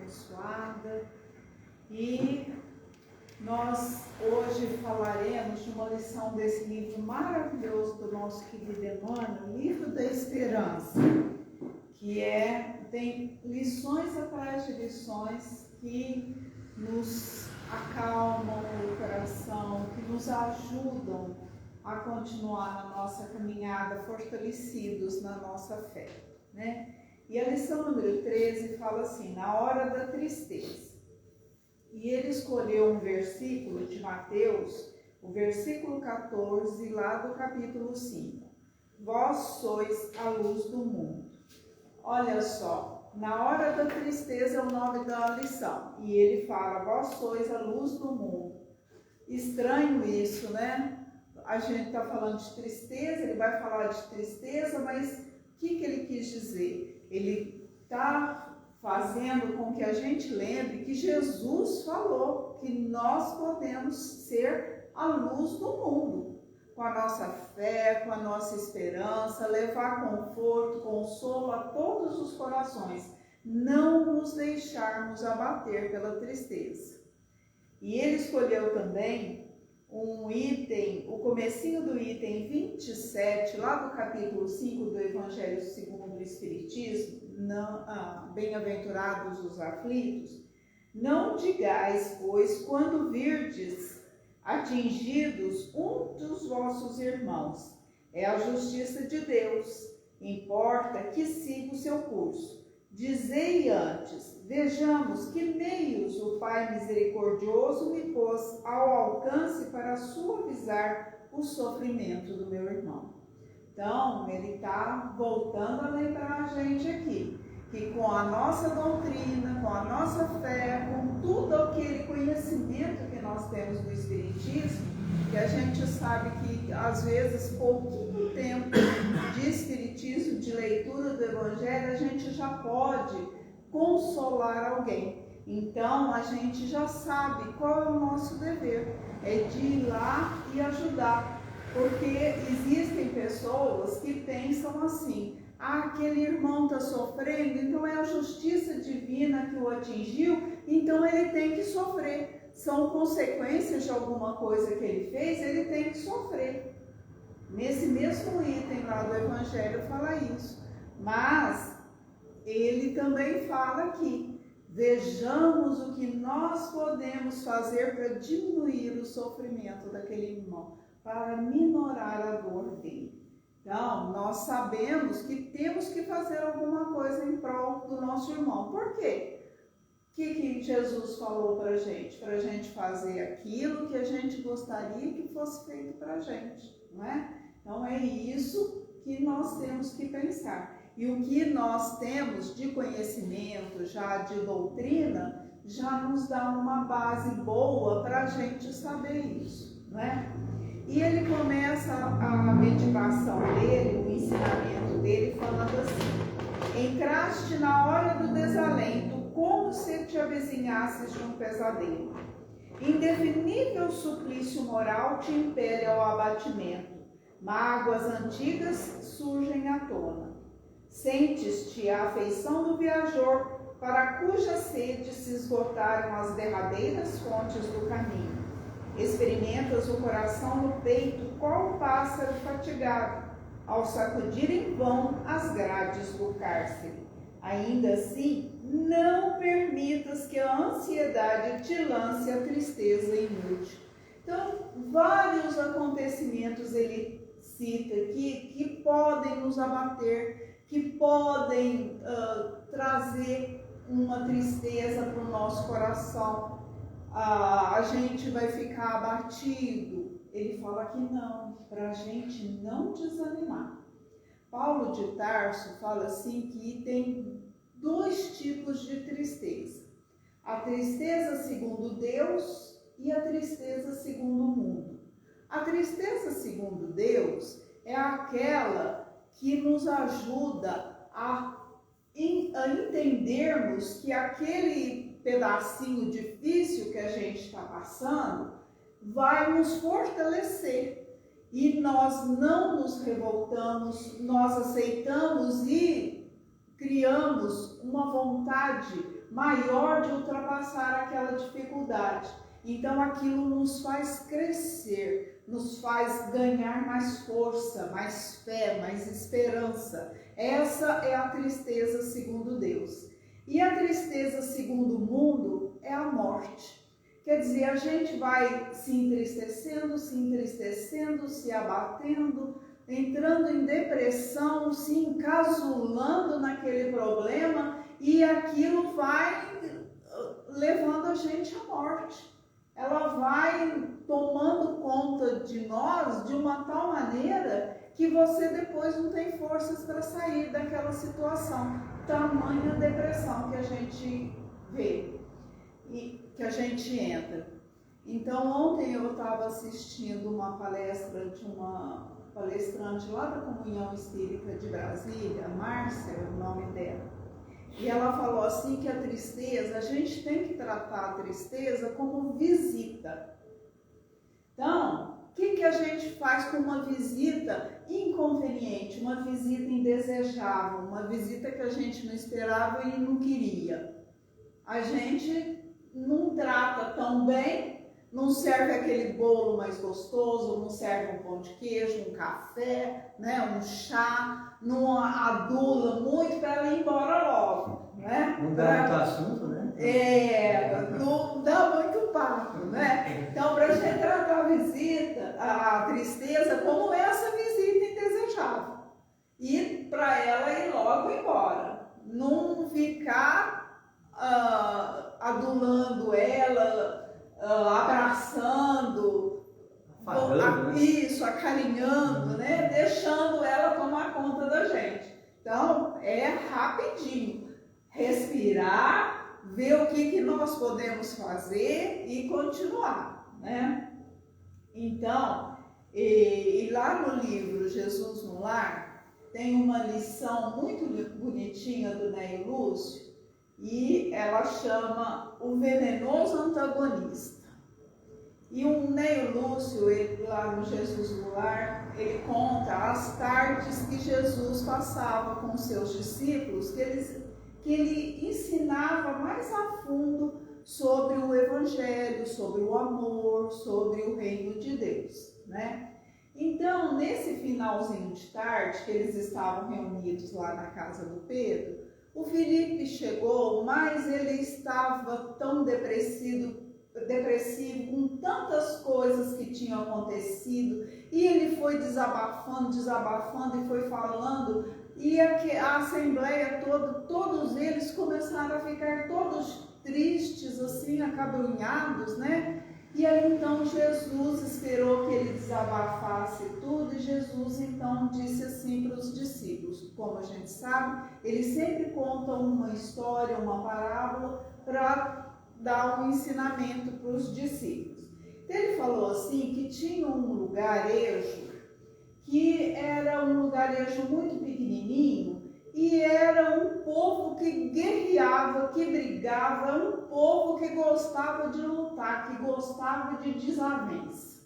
abençoada. E nós hoje falaremos de uma lição desse livro maravilhoso do nosso querido Emmanuel, Livro da Esperança, que tem lições atrás de lições que nos acalmam o coração, que nos ajudam a continuar na nossa caminhada, fortalecidos na nossa fé, né? E a lição número 13 fala assim: na hora da tristeza. E ele escolheu um versículo de Mateus, o versículo 14, lá do capítulo 5. Vós sois a luz do mundo. Olha só, na hora da tristeza é o nome da lição. E ele fala, vós sois a luz do mundo. Estranho isso, né? A gente está falando de tristeza, ele vai falar de tristeza, mas o que ele quis dizer? Ele está fazendo com que a gente lembre que Jesus falou que nós podemos ser a luz do mundo, com a nossa fé, com a nossa esperança, levar conforto, consolo a todos os corações, não nos deixarmos abater pela tristeza. E ele escolheu também um item, o comecinho do item 27, lá do capítulo 5 do Evangelho segundo o Espiritismo, bem-aventurados os aflitos, não digais, pois, quando virdes atingidos um dos vossos irmãos, é a justiça de Deus, importa que siga o seu curso. Dizei antes, vejamos que meios o Pai misericordioso me pôs ao alcance para suavizar o sofrimento do meu irmão. Então, ele está voltando a lembrar a gente aqui, que com a nossa doutrina, com a nossa fé, com tudo aquele conhecimento que nós temos do Espiritismo, que a gente sabe que às vezes pouquinho tempo de Espiritismo, de leitura do Evangelho, a gente já pode consolar alguém. Então a gente já sabe qual é o nosso dever, é de ir lá e ajudar, porque existem pessoas que pensam assim, aquele irmão está sofrendo, então é a justiça divina que o atingiu, então ele tem que sofrer. São consequências de alguma coisa que ele fez, ele tem que sofrer. Nesse mesmo item lá do Evangelho fala isso. Mas ele também fala aqui, vejamos o que nós podemos fazer para diminuir o sofrimento daquele irmão, para minorar a dor dele. Então, nós sabemos que temos que fazer alguma coisa em prol do nosso irmão. Por quê? O que Jesus falou para a gente? Para a gente fazer aquilo que a gente gostaria que fosse feito para a gente, não é? Então é isso que nós temos que pensar. E o que nós temos de conhecimento, já de doutrina, já nos dá uma base boa para a gente saber isso, não é? E ele começa a meditação dele, o ensinamento dele, falando assim: entraste na hora do desalento, como se te avizinhasses de um pesadelo. Indefinível suplício moral te impele ao abatimento. Mágoas antigas surgem à tona. Sentes-te a afeição do viajor, para cuja sede se esgotaram as derradeiras fontes do caminho. Experimentas o coração no peito, qual pássaro fatigado, ao sacudir em vão as grades do cárcere. Ainda assim, não permitas que a ansiedade te lance a tristeza inútil. Então, vários acontecimentos ele cita aqui que podem nos abater, que podem trazer uma tristeza para o nosso coração. A gente vai ficar abatido. Ele fala que não, para a gente não desanimar. Paulo de Tarso fala assim que tem dois tipos de tristeza. A tristeza segundo Deus e a tristeza segundo o mundo. A tristeza segundo Deus é aquela que nos ajuda a entendermos que aquele pedacinho difícil que a gente está passando vai nos fortalecer. E nós não nos revoltamos, nós aceitamos e criamos uma vontade maior de ultrapassar aquela dificuldade. Então aquilo nos faz crescer, nos faz ganhar mais força, mais fé, mais esperança. Essa é a tristeza segundo Deus. E a tristeza segundo o mundo é a morte. Quer dizer, a gente vai se entristecendo, se abatendo, entrando em depressão, se encasulando naquele problema, e aquilo vai levando a gente à morte. Ela vai tomando conta de nós de uma tal maneira que você depois não tem forças para sair daquela situação. Tamanha depressão que a gente vê e que a gente entra. Então ontem eu estava assistindo uma palestra de uma palestrante lá da Comunhão Espírita de Brasília, Márcia, é o nome dela. E ela falou assim que a tristeza, a gente tem que tratar a tristeza como visita. Então, o que a gente faz com uma visita inconveniente, uma visita indesejável, uma visita que a gente não esperava e não queria? A gente não trata tão bem, não serve aquele bolo mais gostoso, não serve um pão de queijo, um café, né, um chá, não adula muito para ela ir embora logo, né? Não dá muito assunto, né? Não dá muito papo, né? Então, para a gente tratar a visita, a tristeza, como essa visita indesejável, e para ela ir logo embora, não ficar adulando ela, abraçando, isso, acarinhando, né? Deixando ela tomar conta da gente. Então, é rapidinho, respirar, ver o que nós podemos fazer e continuar, né? Então, e lá no livro Jesus no Lar, tem uma lição muito bonitinha do Ney Lúcio, e ela chama O Venenoso Antagonista. E o Ney Lúcio, ele, lá no Jesus no Lar, ele conta as tardes que Jesus passava com seus discípulos, que ele ensinava mais a fundo sobre o Evangelho, sobre o amor, sobre o reino de Deus, né? Então, nesse finalzinho de tarde, que eles estavam reunidos lá na casa do Pedro, o Felipe chegou, mas ele estava tão depressivo com tantas coisas que tinham acontecido, e ele foi desabafando e foi falando, e a assembleia toda, todos eles começaram a ficar todos tristes, assim, acabrunhados, né? E aí então Jesus esperou que ele desabafasse tudo, e Jesus então disse assim para os discípulos. Como a gente sabe, ele sempre conta uma história, uma parábola, para dar um ensinamento para os discípulos. Então, ele falou assim que tinha um lugarejo, que era um lugarejo muito pequenininho, e era um povo que guerreava, que brigava, um povo que gostava de lutar, que gostava de desavença.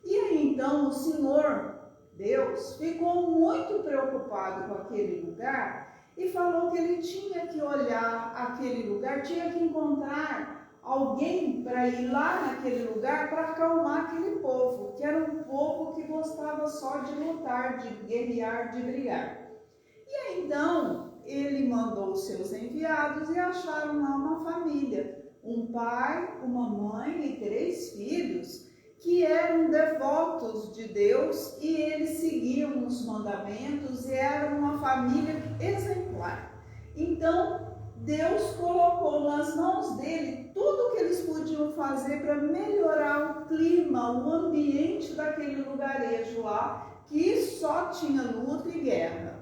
E aí então o Senhor Deus ficou muito preocupado com aquele lugar e falou que ele tinha que olhar aquele lugar, tinha que encontrar alguém para ir lá naquele lugar para acalmar aquele povo, que era um povo que gostava só de lutar, de guerrear, de brigar. E aí, então, ele mandou os seus enviados e acharam lá uma família, um pai, uma mãe e 3 filhos, que eram devotos de Deus e eles seguiam os mandamentos e eram uma família exemplar. Então, Deus colocou nas mãos dele tudo o que eles podiam fazer para melhorar o clima, o ambiente daquele lugarejo lá, que só tinha luta e guerra.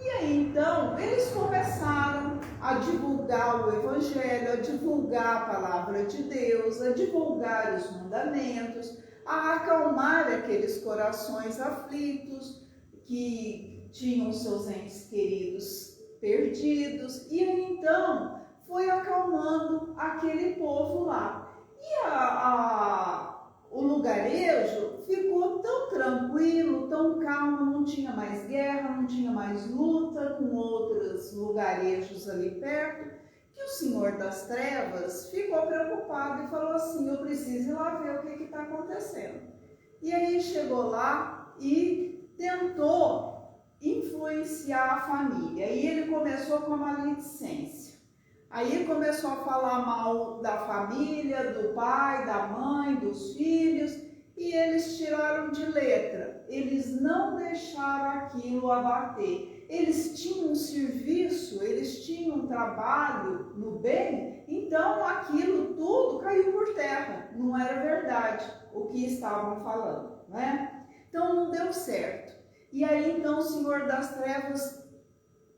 E aí, então, eles começaram a divulgar o Evangelho, a divulgar a palavra de Deus, a divulgar os mandamentos, a acalmar aqueles corações aflitos que tinham seus entes queridos perdidos. E aí, então, foi acalmando aquele povo lá. E o lugarejo ficou tão tranquilo, tão calmo, não tinha mais guerra, não tinha mais luta com outros lugarejos ali perto, que o Senhor das Trevas ficou preocupado e falou assim: eu preciso ir lá ver o que está acontecendo. E aí chegou lá e tentou influenciar a família. E ele começou com a maledicência. Aí começou a falar mal da família, do pai, da mãe, dos filhos, e eles tiraram de letra. Eles não deixaram aquilo abater. Eles tinham um serviço, eles tinham um trabalho no bem, então aquilo tudo caiu por terra. Não era verdade o que estavam falando, né? Então não deu certo. E aí então o Senhor das Trevas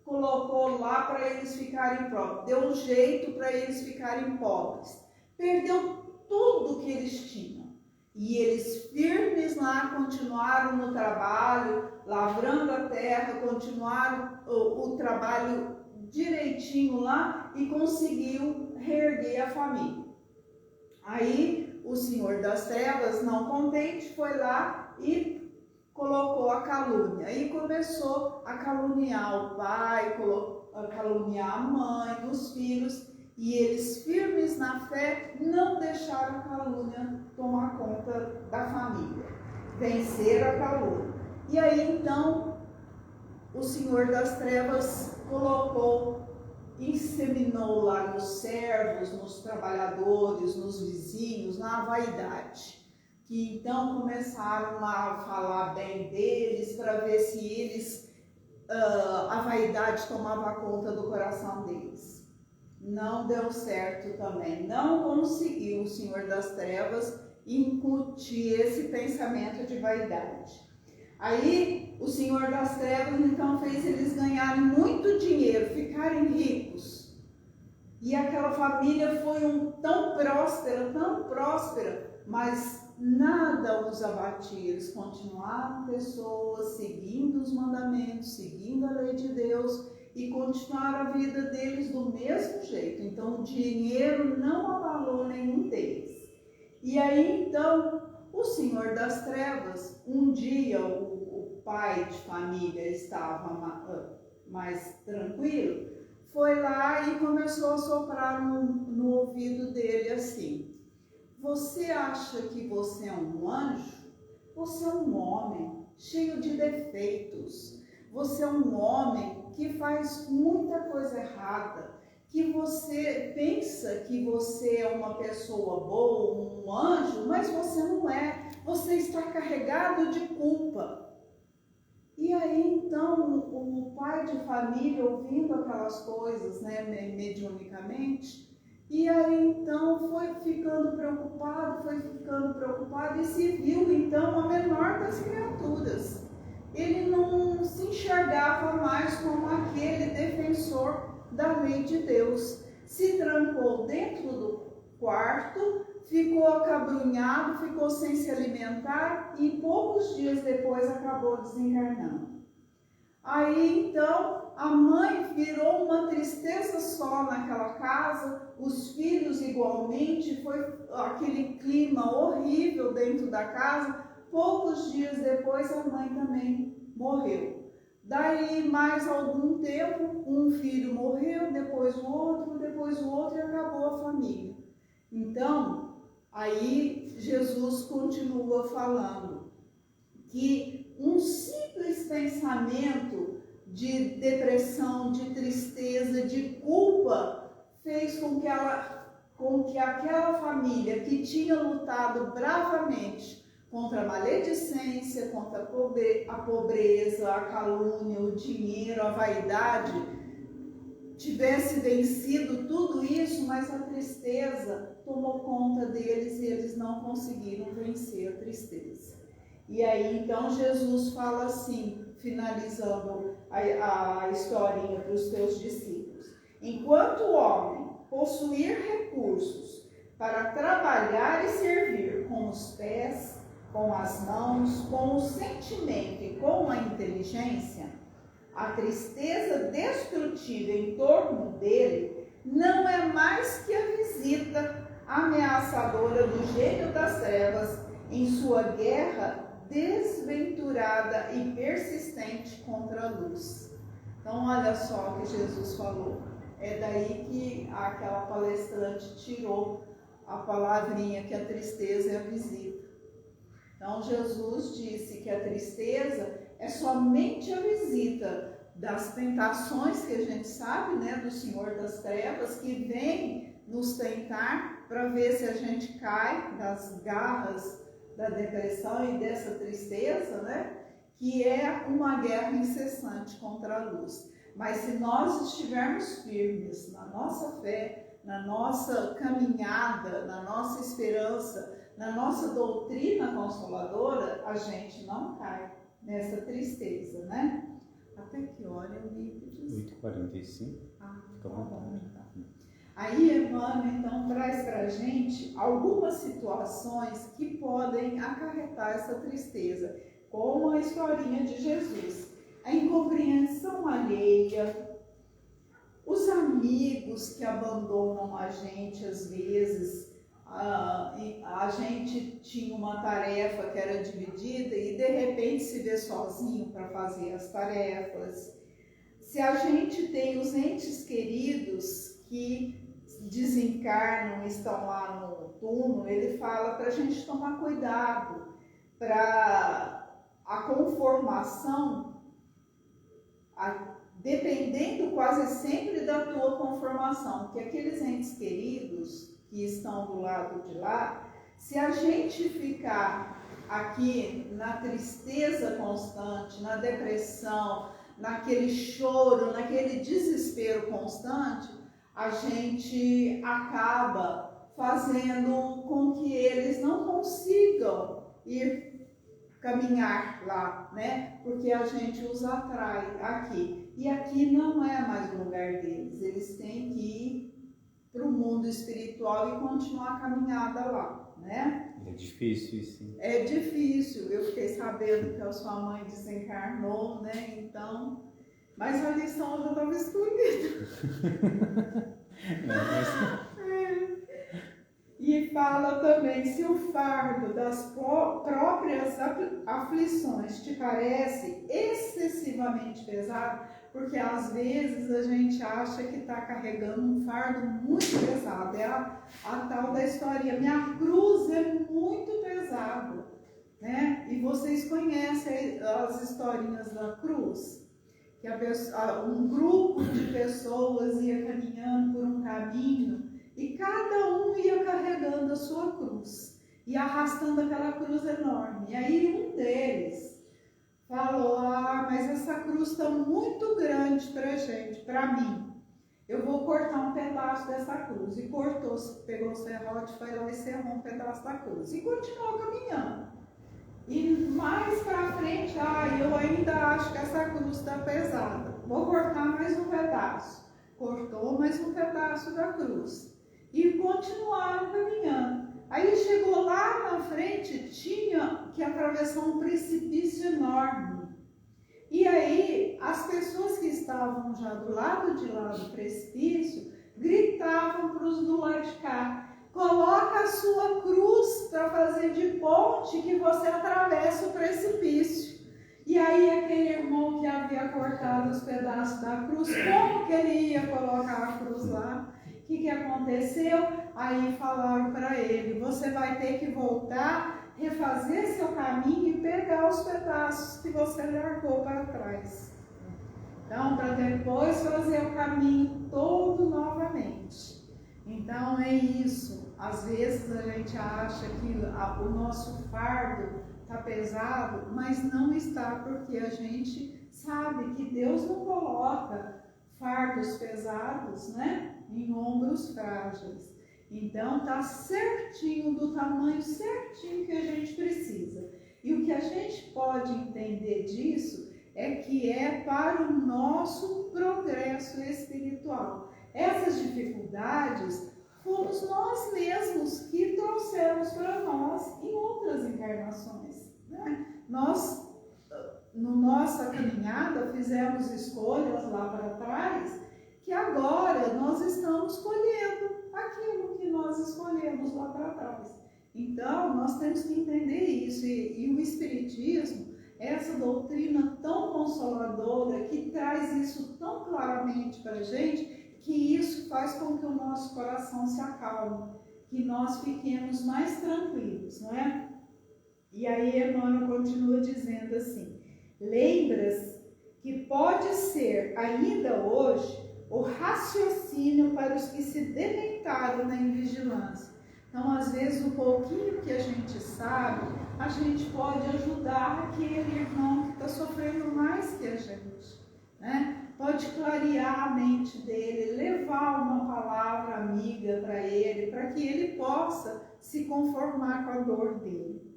colocou lá para eles ficarem pobres, deu um jeito para eles ficarem pobres, perdeu tudo que eles tinham, e eles firmes lá continuaram no trabalho, lavrando a terra, continuaram o trabalho direitinho lá e conseguiu reerguer a família. Aí o Senhor das Trevas, não contente, foi lá e colocou a calúnia, e começou a caluniar o pai, a caluniar a mãe, os filhos, e eles firmes na fé não deixaram a calúnia tomar conta da família, venceram a calúnia. E aí então o Senhor das Trevas inseminou lá nos servos, nos trabalhadores, nos vizinhos, na vaidade. Que então começaram a falar bem deles para ver se eles, a vaidade tomava conta do coração deles. Não deu certo também, não conseguiu o Senhor das Trevas incutir esse pensamento de vaidade. Aí o Senhor das Trevas então fez eles ganharem muito dinheiro, ficarem ricos. E aquela família foi tão próspera, mas nada os abatia. Eles continuaram pessoas seguindo os mandamentos, seguindo a lei de Deus e continuaram a vida deles do mesmo jeito. Então o dinheiro não abalou nenhum deles. E aí então o Senhor das Trevas, um dia o pai de família estava mais tranquilo, foi lá e começou a soprar no ouvido dele assim: você acha que você é um anjo? Você é um homem cheio de defeitos. Você é um homem que faz muita coisa errada, que você pensa que você é uma pessoa boa, um anjo, mas você não é. Você está carregado de culpa. E aí, então, o pai de família, ouvindo aquelas coisas, né, mediunicamente, e aí, então, foi ficando preocupado, e se viu, então, a menor das criaturas. Ele não se enxergava mais como aquele defensor da lei de Deus. Se trancou dentro do quarto, ficou acabrunhado, ficou sem se alimentar e poucos dias depois acabou desencarnando. Aí então a mãe virou uma tristeza só naquela casa, os filhos igualmente, foi aquele clima horrível dentro da casa. Poucos dias depois a mãe também morreu. Daí mais algum tempo um filho morreu, depois o outro e acabou a família. Então, aí Jesus continua falando que um simples pensamento de depressão, de tristeza, de culpa fez com que aquela família que tinha lutado bravamente contra a maledicência, contra a pobreza, a calúnia, o dinheiro, a vaidade, tivesse vencido tudo isso, mas a tristeza tomou conta deles e eles não conseguiram vencer a tristeza. E aí então Jesus fala assim, finalizando a historinha para os teus discípulos: enquanto o homem possuir recursos para trabalhar e servir com os pés, com as mãos, com o sentimento e com a inteligência, a tristeza destrutiva em torno dele não é mais que a visita ameaçadora do gênio das trevas em sua guerra desventurada e persistente contra a luz. Então, olha só o que Jesus falou. É daí que aquela palestrante tirou a palavrinha que a tristeza é a visita. Então, Jesus disse que a tristeza é somente a visita das tentações que a gente sabe, né, do Senhor das Trevas, que vem nos tentar para ver se a gente cai das garras da depressão e dessa tristeza, né, que é uma guerra incessante contra a luz. Mas se nós estivermos firmes na nossa fé, na nossa caminhada, na nossa esperança, na nossa doutrina consoladora, a gente não cai nessa tristeza, né? Até que hora eu li? 8h45. Ah, fica tá bom. bom, então. Aí Emmanuel, então, traz para a gente algumas situações que podem acarretar essa tristeza, como a historinha de Jesus. A incompreensão alheia, os amigos que abandonam a gente às vezes. A gente tinha uma tarefa que era dividida e de repente se vê sozinho para fazer as tarefas. Se a gente tem os entes queridos que desencarnam, estão lá no túmulo, ele fala para a gente tomar cuidado, para a conformação, dependendo quase sempre da tua conformação, porque aqueles entes queridos que estão do lado de lá, se a gente ficar aqui na tristeza constante, na depressão, naquele choro, naquele desespero constante, a gente acaba fazendo com que eles não consigam ir caminhar lá, né? Porque a gente os atrai aqui. E aqui não é mais o lugar deles, eles têm que ir para o mundo espiritual e continuar a caminhada lá, né? É difícil isso. É difícil. Eu fiquei sabendo que a sua mãe desencarnou, né? Então, mas a lição já estava escolhida. E fala também, se o fardo das próprias aflições te parece excessivamente pesado, porque às vezes a gente acha que está carregando um fardo muito pesado, é a tal da historinha, minha cruz é muito pesada, né? E vocês conhecem as historinhas da cruz, que um grupo de pessoas ia caminhando por um caminho e cada um ia carregando a sua cruz e arrastando aquela cruz enorme. E aí um deles falou, mas essa cruz está muito grande para gente, para mim. Eu vou cortar um pedaço dessa cruz. E cortou, pegou o serrote, foi lá e serrou um pedaço da cruz. E continuou caminhando. E mais para frente, eu ainda acho que essa cruz está pesada. Vou cortar mais um pedaço. Cortou mais um pedaço da cruz. E continuaram caminhando. Aí chegou lá na frente, tinha que atravessar um precipício enorme. E aí as pessoas que estavam já do lado de lá do precipício gritavam para os do lado de cá, coloca a sua cruz para fazer de ponte que você atravessa o precipício. E aí aquele irmão que havia cortado os pedaços da cruz, como que ele ia colocar a cruz lá? O que aconteceu? Aí falaram para ele, você vai ter que voltar, refazer seu caminho e pegar os pedaços que você largou para trás. Então, para depois fazer o caminho todo novamente. Então, é isso. Às vezes a gente acha que o nosso fardo está pesado, mas não está, porque a gente sabe que Deus não coloca fardos pesados, né, em ombros frágeis. Então, está certinho, do tamanho certinho que a gente precisa. E o que a gente pode entender disso é que é para o nosso progresso espiritual. Essas dificuldades fomos nós mesmos que trouxemos para nós em outras encarnações, né? Nós, na nossa caminhada, fizemos escolhas lá para trás, que agora nós estamos colhendo aquilo que nós escolhemos lá para trás. Então, nós temos que entender isso. E o Espiritismo, essa doutrina tão consoladora, que traz isso tão claramente para a gente, que isso faz com que o nosso coração se acalme, que nós fiquemos mais tranquilos, não é? E aí Emmanuel continua dizendo assim: lembras que pode ser ainda hoje o raciocínio para os que se deleitaram na invigilância. Então, às vezes, o pouquinho que a gente sabe, a gente pode ajudar aquele irmão que está sofrendo mais que a gente, né? Pode clarear a mente dele, levar uma palavra amiga para ele, para que ele possa se conformar com a dor dele.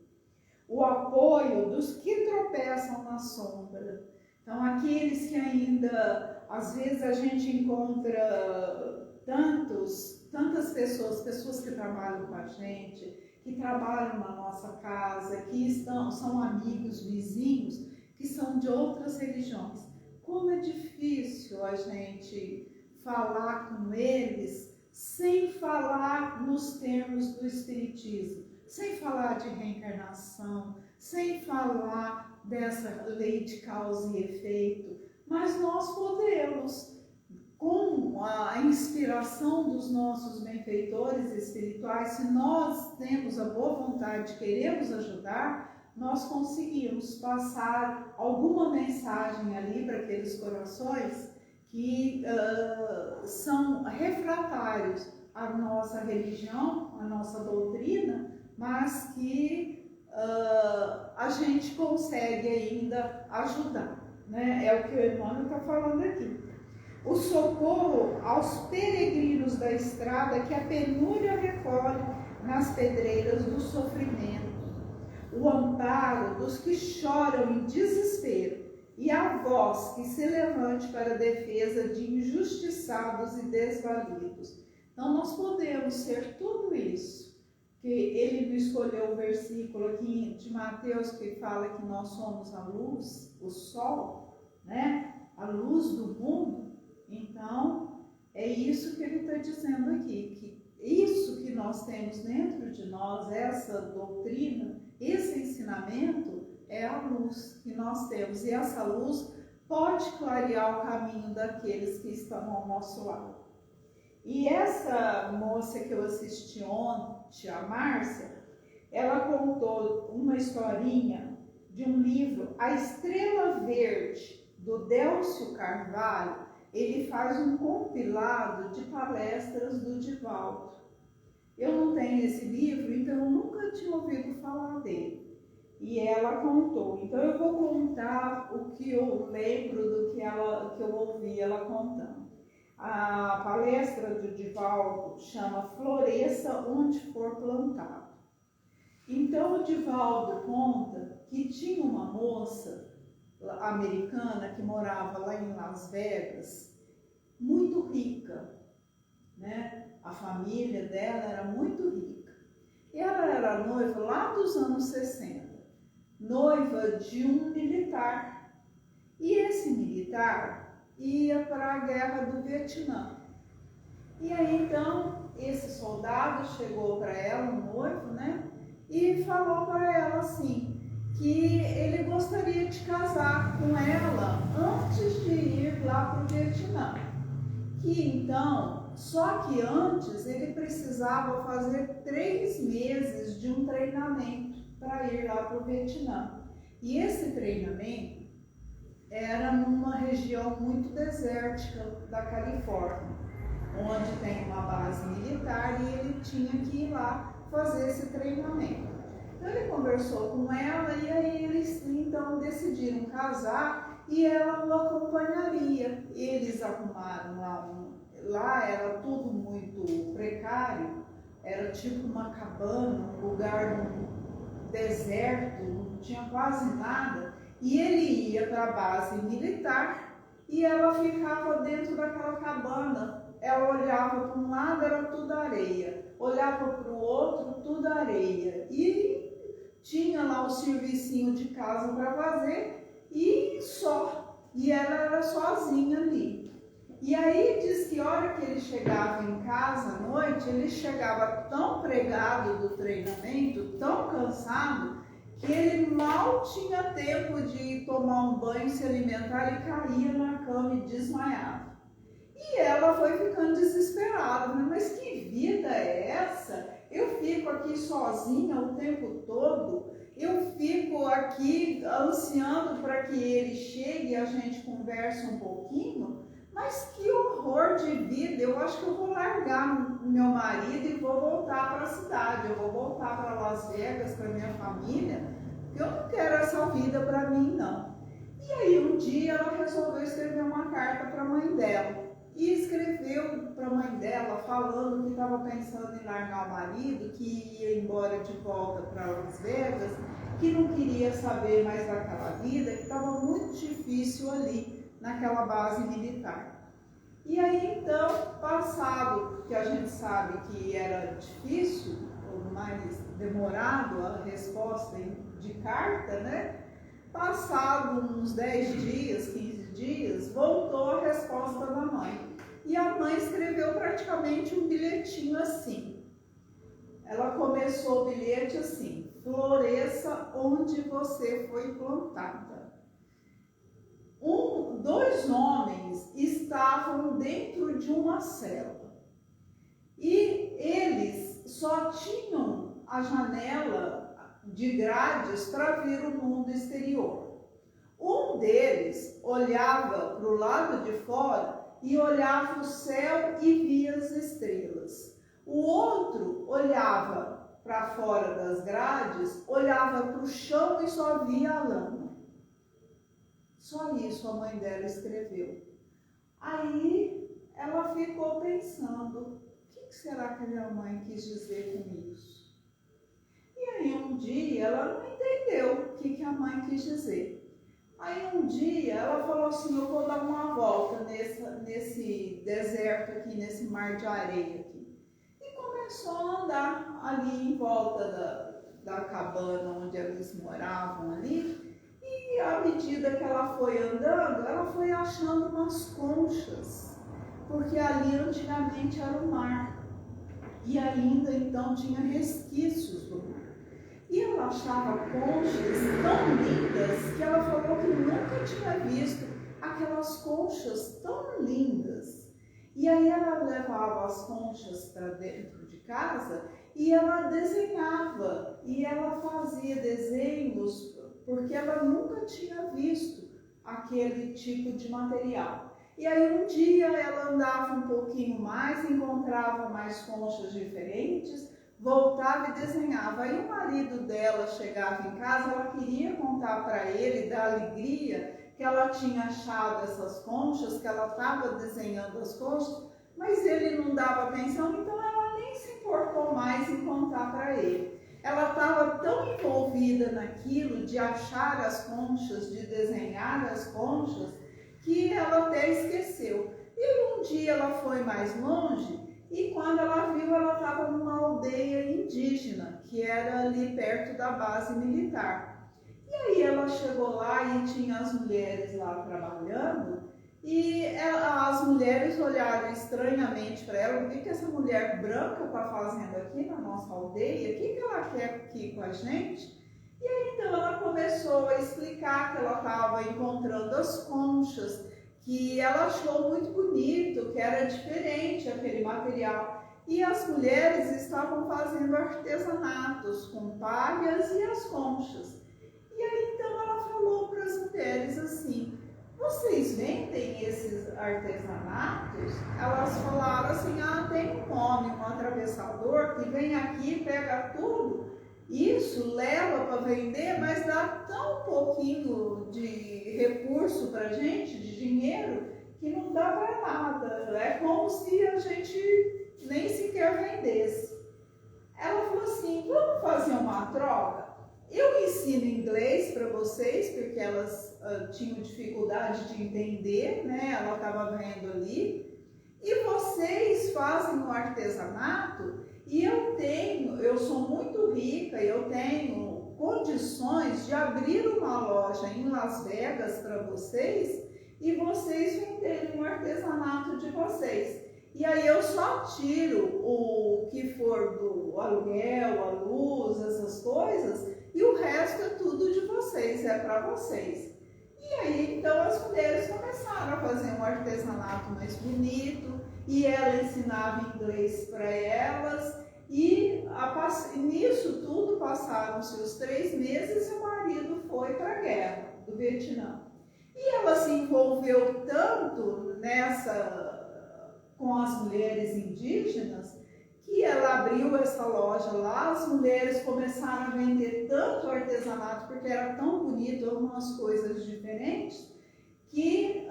O apoio dos que tropeçam na sombra. Então, aqueles que ainda, às vezes a gente encontra tantas pessoas que trabalham com a gente, que trabalham na nossa casa, que são amigos, vizinhos, que são de outras religiões. Como é difícil a gente falar com eles sem falar nos termos do Espiritismo, sem falar de reencarnação, sem falar dessa lei de causa e efeito, mas nós podemos, com a inspiração dos nossos benfeitores espirituais, se nós temos a boa vontade, queremos ajudar, nós conseguimos passar alguma mensagem ali para aqueles corações que são refratários à nossa religião, à nossa doutrina, mas que a gente consegue ainda ajudar, né? É o que o Emmanuel está falando aqui. O socorro aos peregrinos da estrada que a penúria recolhe nas pedreiras do sofrimento, o amparo dos que choram em desespero e a voz que se levante para a defesa de injustiçados e desvalidos. Então nós podemos ser tudo isso, que ele escolheu o versículo aqui de Mateus que fala que nós somos a luz, o sol, né? A luz do mundo. Então é isso que ele está dizendo aqui, que isso que nós temos dentro de nós, essa doutrina, esse ensinamento é a luz que nós temos, e essa luz pode clarear o caminho daqueles que estão ao nosso lado. E essa moça que eu assisti ontem, a Márcia, ela contou uma historinha de um livro, A Estrela Verde, do Délcio Carvalho. Ele faz um compilado de palestras do Divaldo. Eu não tenho esse livro, então eu nunca tinha ouvido falar dele. E ela contou. Então eu vou contar o que eu lembro do que eu ouvi ela contando. A palestra do Divaldo chama Floresça Onde For Plantado. Então o Divaldo conta que tinha uma moça americana que morava lá em Las Vegas, muito rica, né? A família dela era muito rica. E ela era noiva lá dos anos 60, noiva de um militar. E esse militar ia para a guerra do Vietnã. E aí então esse soldado chegou para ela, um noivo, né? E falou para ela assim, que ele gostaria de casar com ela antes de ir lá para o Vietnã. Que então, só que antes ele precisava fazer 3 meses de um treinamento para ir lá para o Vietnã. E esse treinamento era numa região muito desértica da Califórnia, onde tem uma base militar, e ele tinha que ir lá fazer esse treinamento. Então ele conversou com ela e aí eles então decidiram casar e ela o acompanharia. Eles arrumaram lá era tudo muito precário, era tipo uma cabana, um lugar no deserto, não tinha quase nada, e ele ia para a base militar e ela ficava dentro daquela cabana. Ela olhava para um lado, era tudo areia, olhava para o outro, tudo areia, e tinha lá o servicinho de casa para fazer e só, e ela era sozinha ali. E aí diz que a hora que ele chegava em casa à noite, ele chegava tão pregado do treinamento, tão cansado, que ele mal tinha tempo de tomar um banho, se alimentar e caía na cama e desmaiava. E ela foi ficando desesperada, né? Mas que vida é essa? Eu fico aqui sozinha o tempo todo, eu fico aqui ansiando para que ele chegue e a gente converse um pouquinho, mas que horror de vida, eu acho que eu vou largar meu marido e vou voltar para a cidade, eu vou voltar para Las Vegas, para minha família, porque eu não quero essa vida para mim não. E aí um dia ela resolveu escrever uma carta para a mãe dela. E escreveu para a mãe dela falando que estava pensando em largar o marido, que ia embora de volta para Las Vegas, que não queria saber mais daquela vida, que estava muito difícil ali naquela base militar. E aí então, passado que a gente sabe que era difícil, ou mais demorado a resposta de carta, né? Passado uns 10 dias, 15 dias, voltou a resposta da mãe. E a mãe escreveu praticamente um bilhetinho assim. Ela começou o bilhete assim: floresça onde você foi plantada. Dois homens estavam dentro de uma cela. E eles só tinham a janela de grades para ver o mundo exterior. Um deles olhava para o lado de fora e olhava o céu e via as estrelas. O outro olhava para fora das grades, olhava para o chão e só via a lama. Só isso a mãe dela escreveu. Aí ela ficou pensando: o que será que a minha mãe quis dizer com isso? E aí um dia ela não entendeu o que a mãe quis dizer. Aí um dia ela falou assim: eu vou dar uma volta nesse deserto aqui, nesse mar de areia aqui. E começou a andar ali em volta da cabana onde eles moravam ali. E à medida que ela foi andando, ela foi achando umas conchas, porque ali antigamente era o mar. E ainda então tinha resquícios do mar. E ela achava conchas tão lindas que ela falou que nunca tinha visto aquelas conchas tão lindas. E aí ela levava as conchas para dentro de casa e ela desenhava. E ela fazia desenhos porque ela nunca tinha visto aquele tipo de material. E aí um dia ela andava um pouquinho mais, encontrava mais conchas diferentes, voltava e desenhava. Aí o marido dela chegava em casa, ela queria contar para ele da alegria que ela tinha achado essas conchas, que ela estava desenhando as conchas, mas ele não dava atenção, então ela nem se importou mais em contar para ele. Ela estava tão envolvida naquilo de achar as conchas, de desenhar as conchas, que ela até esqueceu. E um dia ela foi mais longe e quando ela viu, ela estava numa aldeia indígena, que era ali perto da base militar. E aí ela chegou lá e tinha as mulheres lá trabalhando e as mulheres olharam estranhamente para ela: o que essa mulher branca está fazendo aqui na nossa aldeia? O que ela quer aqui com a gente? E aí então ela começou a explicar que ela estava encontrando as conchas, que ela achou muito bonito, que era diferente aquele material. E as mulheres estavam fazendo artesanatos com palhas e as conchas. E aí então ela falou para as mulheres assim: vocês vendem esses artesanatos? Elas falaram assim: ah, tem um homem, um atravessador, que vem aqui, pega tudo, isso leva para vender, mas dá tão pouquinho de recurso para a gente, de dinheiro, que não dá para nada. É como se a gente nem sequer vendesse. Ela falou assim: vamos fazer uma troca? Eu ensino inglês para vocês, porque elas tinham dificuldade de entender, né? Ela estava vendo ali. E vocês fazem o artesanato e eu sou muito rica, eu tenho condições de abrir uma loja em Las Vegas para vocês e vocês venderem o artesanato de vocês. E aí eu só tiro o que for do aluguel, a luz, essas coisas, e o resto é tudo de vocês, é para vocês. E aí então as mulheres começaram a fazer um artesanato mais bonito, e ela ensinava inglês para elas, e nisso tudo passaram-se os 3 meses e o marido foi para a guerra do Vietnã. E ela se envolveu tanto com as mulheres indígenas, que ela abriu essa loja lá, as mulheres começaram a vender tanto artesanato, porque era tão bonito, algumas coisas diferentes, que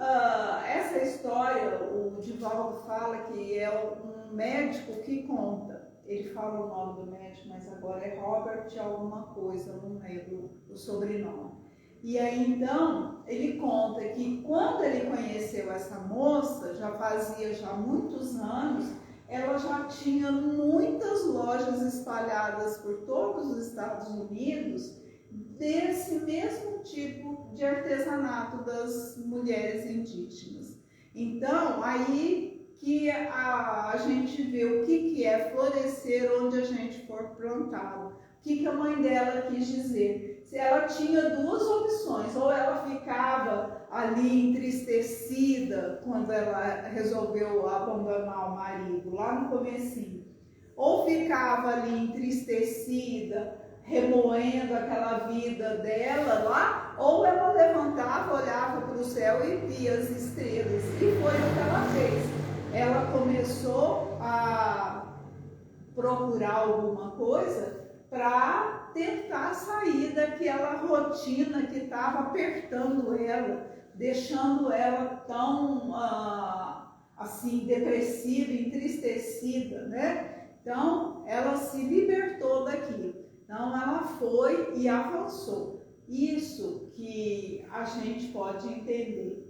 essa história, o Divaldo fala que é um médico que conta. Ele fala o nome do médico, mas agora é Robert alguma coisa, não lembro o sobrenome. E aí então, ele conta que quando ele conheceu essa moça, já fazia muitos anos, ela já tinha muitas lojas espalhadas por todos os Estados Unidos, desse mesmo tipo de artesanato das mulheres indígenas. Então, aí que a gente vê o que é florescer onde a gente for plantado. O que a mãe dela quis dizer? Se ela tinha 2 opções, ou ela ficava ali entristecida quando ela resolveu abandonar o marido, lá no comecinho, ou ficava ali entristecida, remoendo aquela vida dela lá, ou ela levantava, olhava para o céu e via as estrelas. E foi o que ela fez. Ela começou a procurar alguma coisa para tentar sair daquela rotina que estava apertando ela, deixando ela tão assim depressiva, entristecida, né? Então ela se libertou daquilo. Então ela foi e avançou. Isso que a gente pode entender.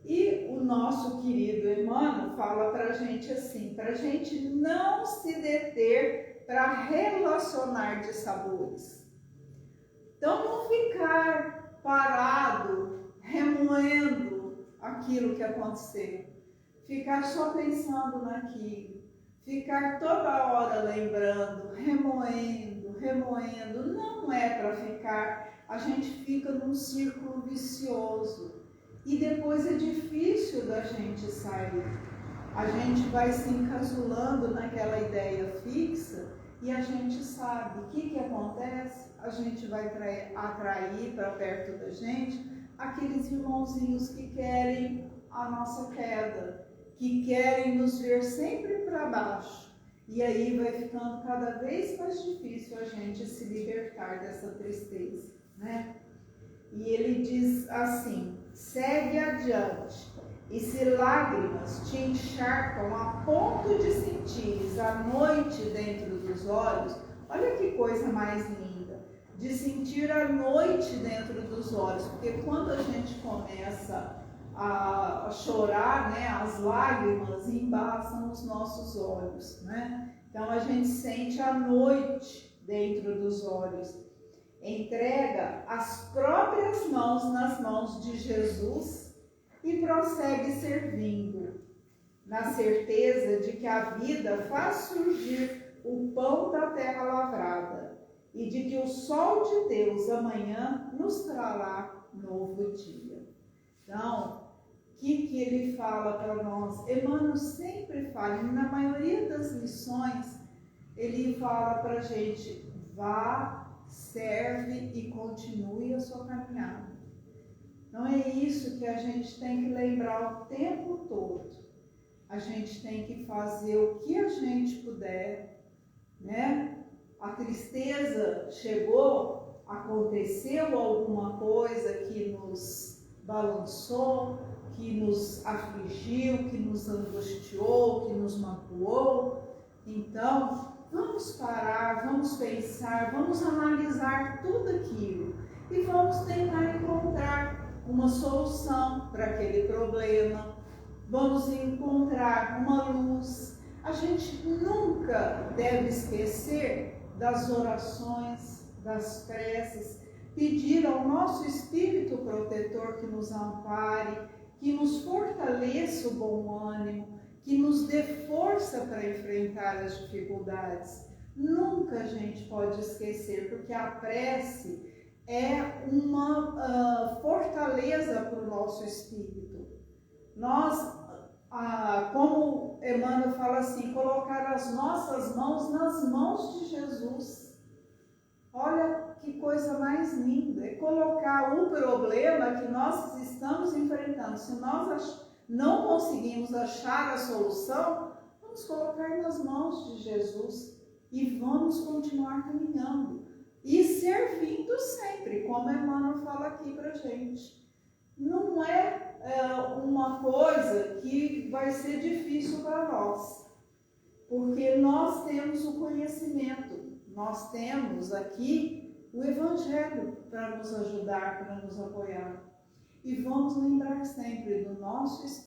E o nosso querido Emmanuel fala para a gente assim, para a gente não se deter para relacionar de sabores. Então não ficar parado, remoendo aquilo que aconteceu, ficar só pensando naquilo, ficar toda hora lembrando, remoendo, não é para ficar, a gente fica num círculo vicioso. E depois é difícil da gente sair. A gente vai se encasulando naquela ideia fixa e a gente sabe o que acontece. A gente vai atrair para perto da gente aqueles irmãozinhos que querem a nossa queda, que querem nos ver sempre para baixo. E aí vai ficando cada vez mais difícil a gente se libertar dessa tristeza, né? E ele diz assim: segue adiante, e se lágrimas te encharcam a ponto de sentires a noite dentro dos olhos, olha que coisa mais linda, de sentir a noite dentro dos olhos, porque quando a gente começa a chorar, né, as lágrimas embaçam os nossos olhos, né? Então a gente sente a noite dentro dos olhos. Entrega as próprias mãos nas mãos de Jesus e prossegue servindo, na certeza de que a vida faz surgir o pão da terra lavrada e de que o sol de Deus amanhã nos trará novo dia. Então, o que ele fala para nós? Emmanuel sempre fala, na maioria das lições, ele fala para a gente: vá, serve e continue a sua caminhada. Então é isso que a gente tem que lembrar o tempo todo. A gente tem que fazer o que a gente puder, né? A tristeza chegou, aconteceu alguma coisa que nos balançou, que nos afligiu, que nos angustiou, que nos magoou. Então, vamos parar, vamos pensar, vamos analisar tudo aquilo e vamos tentar encontrar uma solução para aquele problema. Vamos encontrar uma luz. A gente nunca deve esquecer das orações, das preces, pedir ao nosso Espírito protetor que nos ampare, que nos fortaleça o bom ânimo, que nos dê força para enfrentar as dificuldades. Nunca a gente pode esquecer, porque a prece é uma fortaleza para o nosso espírito. Nós, como Emmanuel fala assim, colocar as nossas mãos nas mãos de Jesus. Olha que coisa mais linda, é colocar o problema que nós estamos enfrentando. Se nós não conseguimos achar a solução, vamos colocar nas mãos de Jesus e vamos continuar caminhando e servindo sempre, como Emmanuel fala aqui para a gente. Não é uma coisa que vai ser difícil para nós, porque nós temos o conhecimento, nós temos aqui o Evangelho para nos ajudar, para nos apoiar. E vamos lembrar sempre do nosso